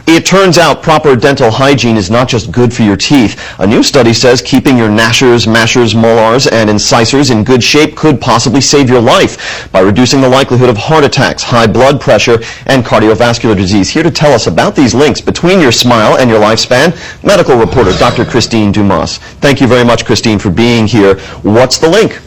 It turns out proper dental hygiene is not just good for your teeth. A new study says keeping your gnashers, mashers, molars, and incisors in good shape could possibly save your life by reducing the likelihood of heart attacks, high blood pressure, and cardiovascular disease. Here to tell us about these links between your smile and your lifespan, medical reporter Dr. Christine Dumas. Thank you very much, Christine, for being here. What's the link?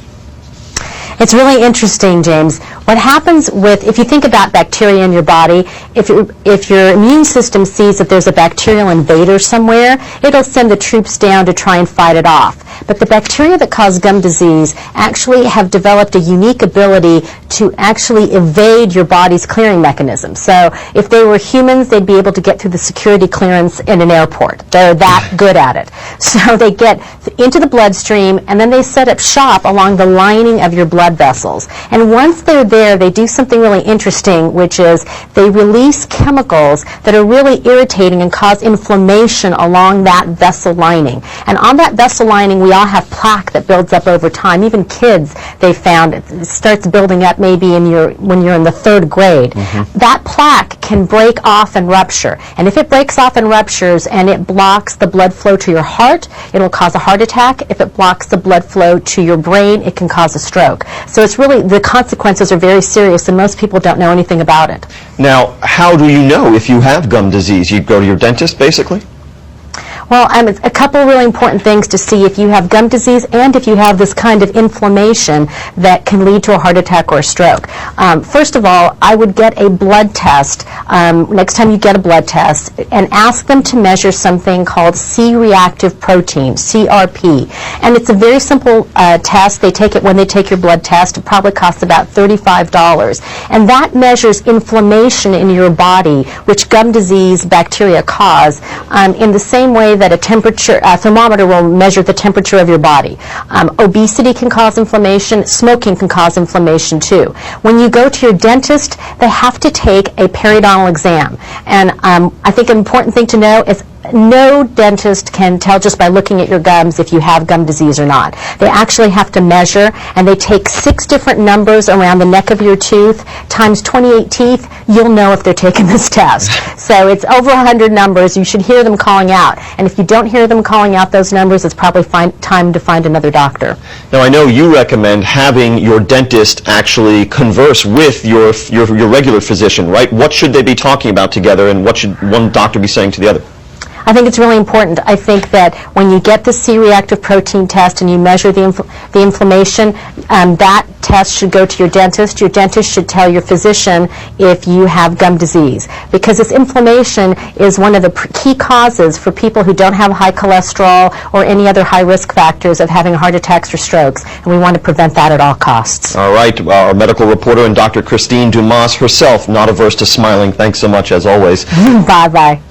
It's really interesting, James. What happens if you think about bacteria in your body, if your immune system sees that there's a bacterial invader somewhere, it'll send the troops down to try and fight it off. But the bacteria that cause gum disease actually have developed a unique ability to actually evade your body's clearing mechanism. So if they were humans, they'd be able to get through the security clearance in an airport. They're that good at it. So they get into the bloodstream, and then they set up shop along the lining of your blood vessels. And once they're there, they do something really interesting, which is they release chemicals that are really irritating and cause inflammation along that vessel lining. And on that vessel lining, we all have plaque that builds up over time. Even kids, they found, it starts building up maybe when you're in the 3rd grade. That plaque can break off and rupture. And if it breaks off and ruptures and it blocks the blood flow to your heart, it'll cause a heart attack. If it blocks the blood flow to your brain, it can cause a stroke. So it's really, the consequences are very serious, and most people don't know anything about it. Now, how do you know if you have gum disease? You go to your dentist, basically? Well, a couple really important things to see if you have gum disease and if you have this kind of inflammation that can lead to a heart attack or a stroke. First of all, I would get a blood test next time you get a blood test and ask them to measure something called C-reactive protein, CRP. And it's a very simple test. They take it when they take your blood test. It probably costs about $35. And that measures inflammation in your body, which gum disease bacteria cause, in the same way that a thermometer will measure the temperature of your body. Obesity can cause inflammation. Smoking can cause inflammation too. When you go to your dentist, they have to take a periodontal exam. And I think an important thing to know is no dentist can tell just by looking at your gums if you have gum disease or not. They actually have to measure, and they take 6 different numbers around the neck of your tooth times 28 teeth. You'll know if they're taking this test. So it's over 100 numbers. You should hear them calling out. And if you don't hear them calling out those numbers, it's probably time to find another doctor. Now, I know you recommend having your dentist actually converse with your regular physician, right? What should they be talking about together, and what should one doctor be saying to the other? I think it's really important. I think that when you get the C-reactive protein test and you measure the inflammation, that test should go to your dentist. Your dentist should tell your physician if you have gum disease, because this inflammation is one of the key causes for people who don't have high cholesterol or any other high risk factors of having heart attacks or strokes, and we want to prevent that at all costs. All right, our medical reporter and Dr. Christine Dumas herself, not averse to smiling. Thanks so much, as always. Bye-bye.